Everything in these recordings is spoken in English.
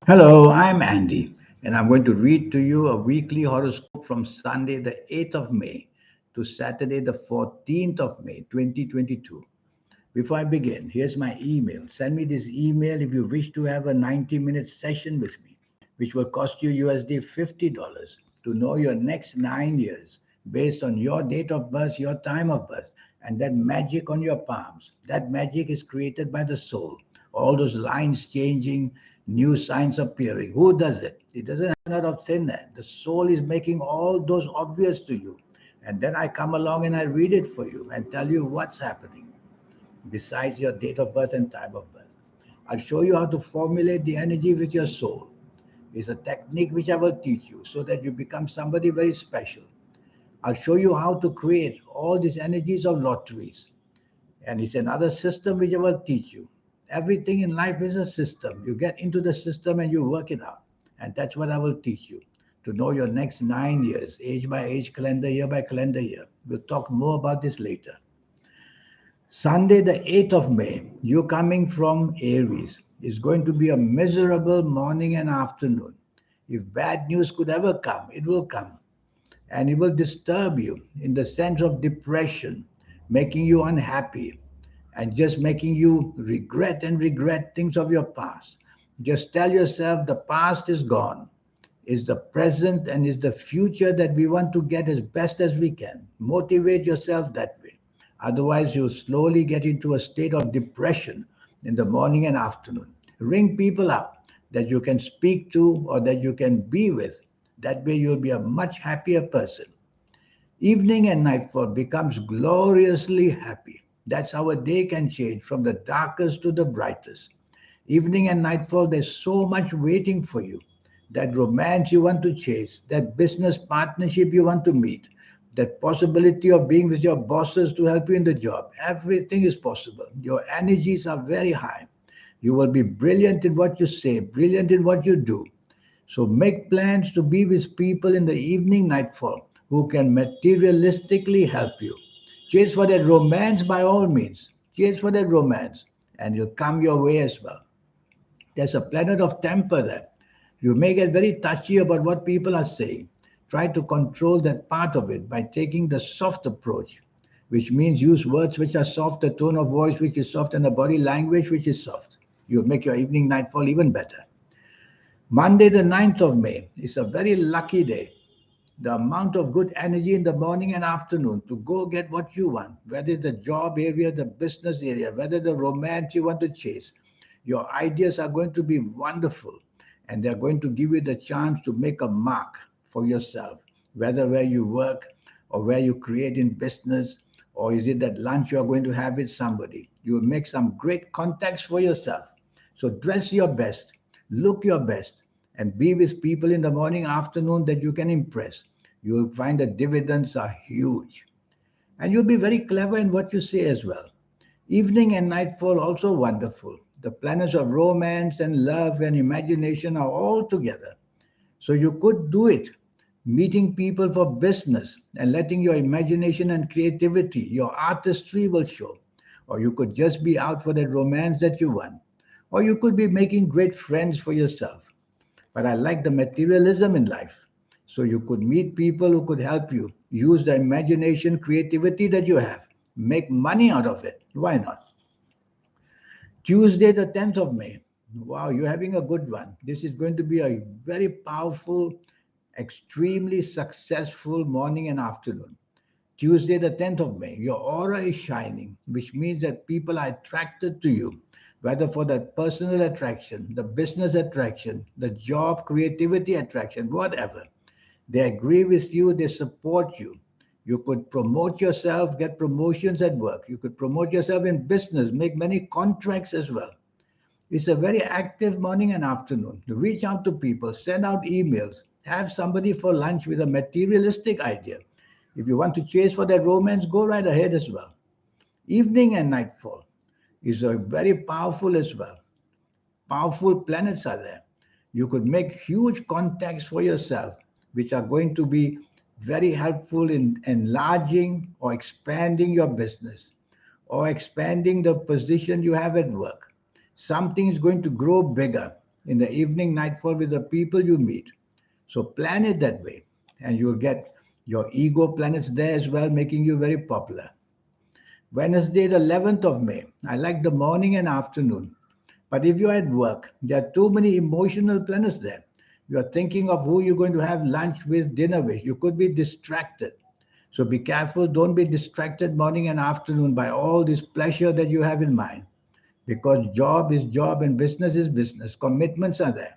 Hello, I'm Andy, and I'm going to read to you a weekly horoscope from Sunday, the 8th of May to Saturday, the 14th of May, 2022. Before I begin, here's my email. Send me this email if you wish to have a 90-minute session with me, which will cost you USD $50 to know your next 9 years based on your date of birth, your time of birth, and that magic on your palms. That magic is created by the soul. All those lines changing, new signs appearing. Who does it? It doesn't happen out of thin air. The soul is making all those obvious to you. And then I come along and I read it for you and tell you what's happening besides your date of birth and time of birth. I'll show you how to formulate the energy with your soul. It's a technique which I will teach you so that you become somebody very special. I'll show you how to create all these energies of lotteries. And it's another system which I will teach you. Everything in life is a system. You get into the system and you work it out. And that's what I will teach you to know your next 9 years, age by age, calendar year by calendar year. We'll talk more about this later. Sunday, the 8th of May, you coming from Aries, is going to be a miserable morning and afternoon. If bad news could ever come, it will come. And it will disturb you in the sense of depression, making you unhappy, and just making you regret and regret things of your past. Just tell yourself the past is gone, is the present, and is the future that we want to get as best as we can. Motivate yourself that way. Otherwise, you'll slowly get into a state of depression in the morning and afternoon. Ring people up that you can speak to or that you can be with. That way, you'll be a much happier person. Evening and nightfall becomes gloriously happy. That's how a day can change from the darkest to the brightest. Evening and nightfall, there's so much waiting for you. That romance you want to chase, that business partnership you want to meet, that possibility of being with your bosses to help you in the job. Everything is possible. Your energies are very high. You will be brilliant in what you say, brilliant in what you do. So make plans to be with people in the evening nightfall who can materialistically help you. Chase for that romance by all means. Chase for that romance and it'll come your way as well. There's a planet of temper there. You may get very touchy about what people are saying. Try to control that part of it by taking the soft approach, which means use words which are soft, a tone of voice which is soft, and a body language which is soft. You'll make your evening nightfall even better. Monday, the 9th of May, is a very lucky day. The amount of good energy in the morning and afternoon to go get what you want, whether it's the job area, the business area, whether the romance you want to chase. Your ideas are going to be wonderful and they're going to give you the chance to make a mark for yourself, whether where you work or where you create in business, or is it that lunch you're going to have with somebody. You will make some great contacts for yourself. So dress your best, look your best, and be with people in the morning, afternoon that you can impress. You will find the dividends are huge. And you'll be very clever in what you say as well. Evening and nightfall also wonderful. The planets of romance and love and imagination are all together. So you could do it, meeting people for business and letting your imagination and creativity, your artistry will show. Or you could just be out for that romance that you want. Or you could be making great friends for yourself. But I like the materialism in life. So you could meet people who could help you. Use the imagination, creativity that you have. Make money out of it. Why not? Tuesday, the 10th of May. Wow, you're having a good one. This is going to be a very powerful, extremely successful morning and afternoon. Tuesday, the 10th of May, your aura is shining, which means that people are attracted to you, whether for that personal attraction, the business attraction, the job, creativity attraction, whatever. They agree with you, they support you. You could promote yourself, get promotions at work. You could promote yourself in business, make many contracts as well. It's a very active morning and afternoon. To reach out to people, send out emails, have somebody for lunch with a materialistic idea. If you want to chase for that romance, go right ahead as well. Evening and nightfall is a very powerful as well. Powerful planets are there. You could make huge contacts for yourself, which are going to be very helpful in enlarging or expanding your business or expanding the position you have at work. Something is going to grow bigger. in the evening nightfall with the people you meet. So plan it that way, and you'll get your ego planets there as well, making you very popular. Wednesday, the 11th of May. I like the morning and afternoon. But if you're at work, there are too many emotional planets there. You are thinking of who you're going to have lunch with, dinner with. You could be distracted. So be careful. Don't be distracted morning and afternoon by all this pleasure that you have in mind. Because job is job and business is business. Commitments are there.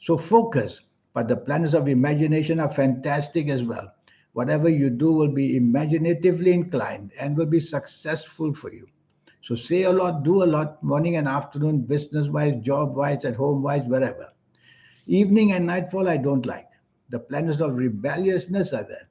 So focus. But the planets of imagination are fantastic as well. Whatever you do will be imaginatively inclined and will be successful for you. So say a lot, do a lot, morning and afternoon, business wise, job wise, at home wise, wherever. Evening and nightfall, I don't like. The planets of rebelliousness are there.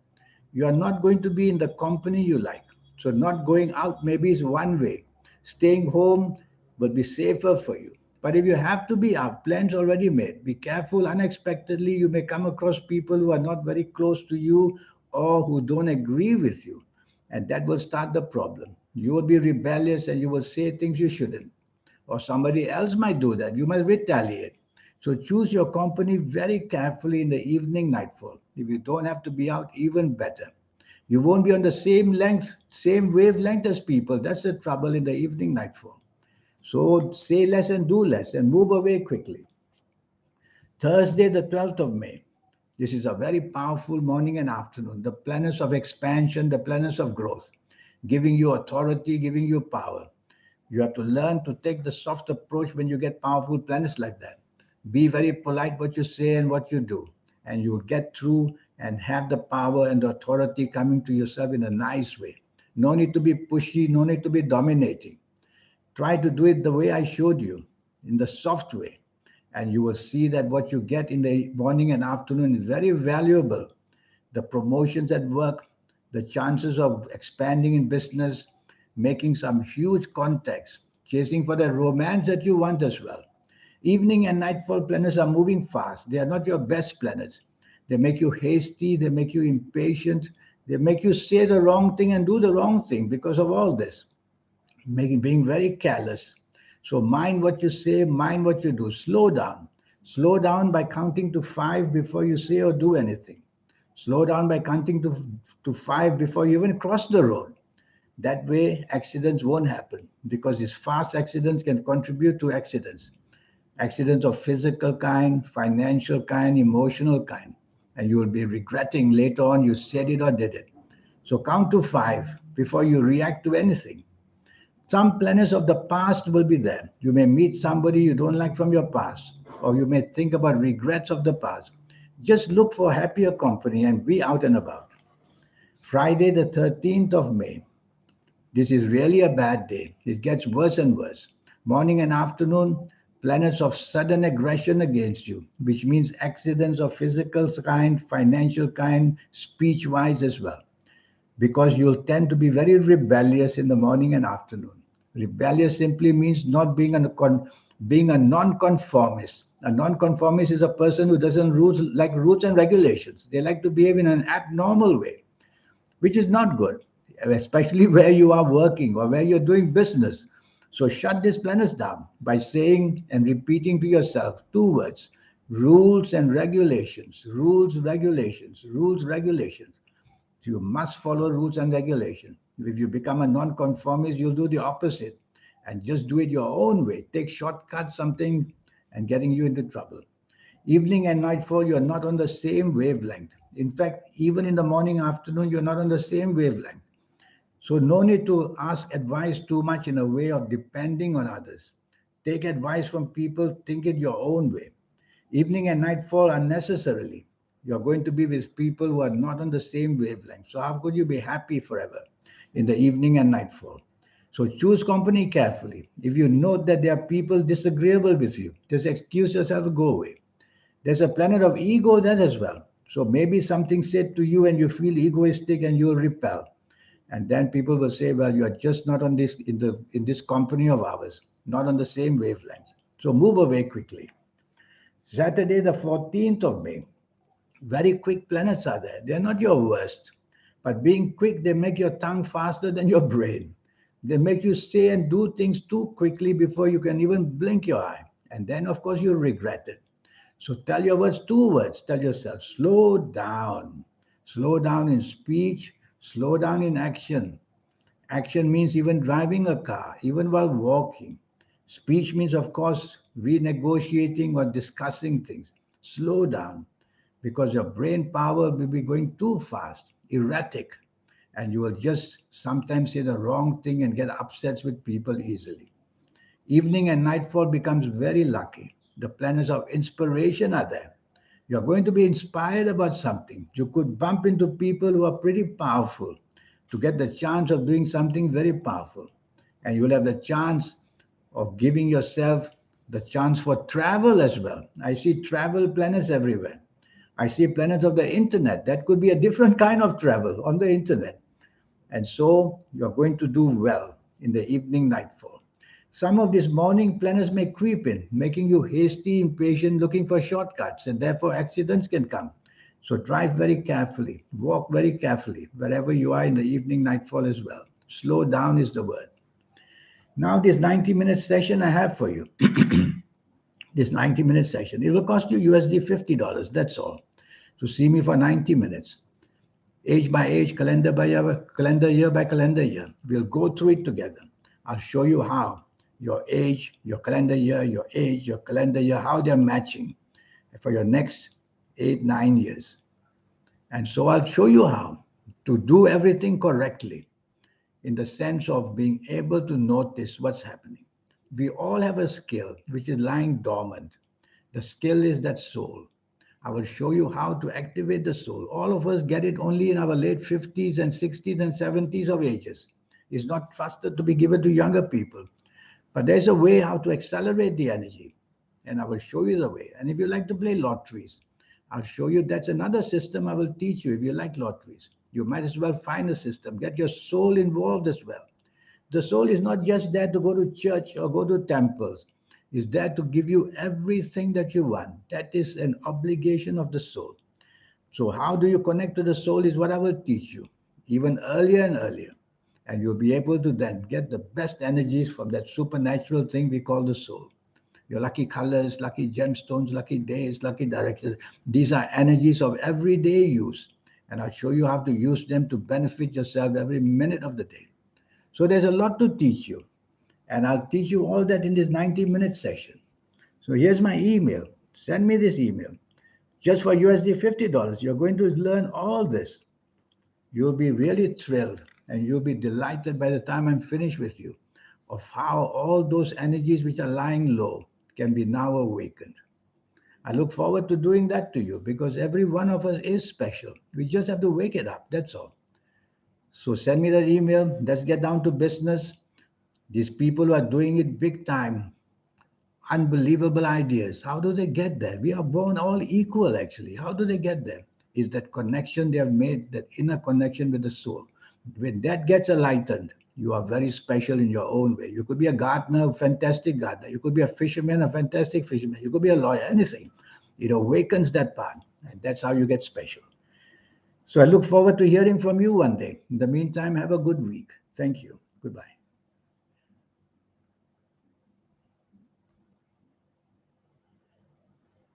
You are not going to be in the company you like. So not going out maybe is one way. Staying home will be safer for you. But if you have to be out, plans already made. Be careful. Unexpectedly, you may come across people who are not very close to you or who don't agree with you. And that will start the problem. You will be rebellious and you will say things you shouldn't. Or somebody else might do that. You must retaliate. So choose your company very carefully in the evening nightfall. If you don't have to be out, even better. You won't be on the same length, same wavelength as people. That's the trouble in the evening nightfall. So say less and do less and move away quickly. Thursday, the 12th of May. This is a very powerful morning and afternoon. The planets of expansion, the planets of growth, giving you authority, giving you power. You have to learn to take the soft approach when you get powerful planets like that. Be very polite what you say and what you do, and you will get through and have the power and the authority coming to yourself in a nice way. No need to be pushy, no need to be dominating. Try to do it the way I showed you, in the soft way, and you will see that what you get in the morning and afternoon is very valuable. The promotions at work, the chances of expanding in business, making some huge contacts, chasing for the romance that you want as well. Evening and nightfall planets are moving fast. They are not your best planets. They make you hasty, they make you impatient, they make you say the wrong thing and do the wrong thing because of all this, making being very careless. So mind what you say, mind what you do. Slow down. Slow down by counting to five before you say or do anything. Slow down by counting to five before you even cross the road. That way, accidents won't happen because these fast accidents can contribute to accidents. Accidents of physical kind, financial kind, emotional kind. And you will be regretting later on you said it or did it. So count to five before you react to anything. Some planets of the past will be there. You may meet somebody you don't like from your past, or you may think about regrets of the past. Just look for happier company and be out and about. Friday, the 13th of May. This is really a bad day. It gets worse and worse. Morning and afternoon, planets of sudden aggression against you, which means accidents of physical kind, financial kind, speech wise as well, because you'll tend to be very rebellious in the morning and afternoon. Rebellious simply means not being being a non-conformist. A non-conformist is a person who doesn't like rules and regulations. They like to behave in an abnormal way, which is not good, especially where you are working or where you're doing business. So shut these planets down by saying and repeating to yourself two words: rules and regulations, rules, regulations, rules, regulations. So you must follow rules and regulations. If you become a non-conformist, you'll do the opposite and just do it your own way. Take shortcuts, something, and getting you into trouble. Evening and nightfall, you're not on the same wavelength. In fact, even in the morning, afternoon, you're not on the same wavelength. So no need to ask advice too much in a way of depending on others. Take advice from people, think it your own way. Evening and nightfall unnecessarily. You're going to be with people who are not on the same wavelength. So how could you be happy forever in the evening and nightfall? So choose company carefully. If you note that there are people disagreeable with you, just excuse yourself to go away. There's a planet of ego there as well. So maybe something said to you and you feel egoistic and you'll repel. And then people will say, well, you are just not on this in this company of ours, not on the same wavelength. So move away quickly. Saturday, the 14th of May. Very quick planets are there. They're not your worst. But being quick, they make your tongue faster than your brain. They make you say and do things too quickly before you can even blink your eye. And then, of course, you'll regret it. So tell your words, two words. Tell yourself, slow down. Slow down in speech, slow down in action. Action means even driving a car, even while walking. Speech means, of course, renegotiating or discussing things. Slow down because your brain power will be going too fast, erratic, and you will just sometimes say the wrong thing and get upsets with people easily. Evening and nightfall becomes very lucky. The planets of inspiration are there. You're going to be inspired about something. You could bump into people who are pretty powerful to get the chance of doing something very powerful. And you'll have the chance of giving yourself the chance for travel as well. I see travel planets everywhere. I see planets of the internet. That could be a different kind of travel on the internet. And so you're going to do well in the evening nightfall. Some of these morning planets may creep in, making you hasty, impatient, looking for shortcuts, and therefore accidents can come. So drive very carefully, walk very carefully wherever you are in the evening nightfall as well. Slow down is the word. Now, this 90-minute session I have for you. This 90-minute session, it will cost you USD $50. That's all. To see me for 90 minutes. Age by age, calendar year by calendar year. We'll go through it together. I'll show you how your age, your calendar year, your age, your calendar year, how they're matching for your next 8, 9 years. And so I'll show you how to do everything correctly in the sense of being able to notice what's happening. We all have a skill which is lying dormant. The skill is that soul. I will show you how to activate the soul. All of us get it only in our late 50s and 60s and 70s of ages. It's not trusted to be given to younger people. But there's a way how to accelerate the energy. And I will show you the way. And if you like to play lotteries, I'll show you that's another system I will teach you if you like lotteries. You might as well find a system. Get your soul involved as well. The soul is not just there to go to church or go to temples. It's there to give you everything that you want. That is an obligation of the soul. So how do you connect to the soul is what I will teach you, even earlier and earlier. And you'll be able to then get the best energies from that supernatural thing we call the soul. Your lucky colors, lucky gemstones, lucky days, lucky directions. These are energies of everyday use. And I'll show you how to use them to benefit yourself every minute of the day. So there's a lot to teach you. And I'll teach you all that in this 90-minute session. So here's my email. Send me this email. Just for USD $50, you're going to learn all this. You'll be really thrilled and you'll be delighted by the time I'm finished with you of how all those energies which are lying low can be now awakened. I look forward to doing that to you because every one of us is special. We just have to wake it up. That's all. So send me that email. Let's get down to business. These people who are doing it big time, unbelievable ideas. How do they get there? We are born all equal, actually. How do they get there? Is that connection they have made, that inner connection with the soul. When that gets enlightened, you are very special in your own way. You could be a gardener, a fantastic gardener. You could be a fisherman, a fantastic fisherman. You could be a lawyer, anything. It awakens that part, and that's how you get special. So I look forward to hearing from you one day. In the meantime, have a good week. Thank you. Goodbye.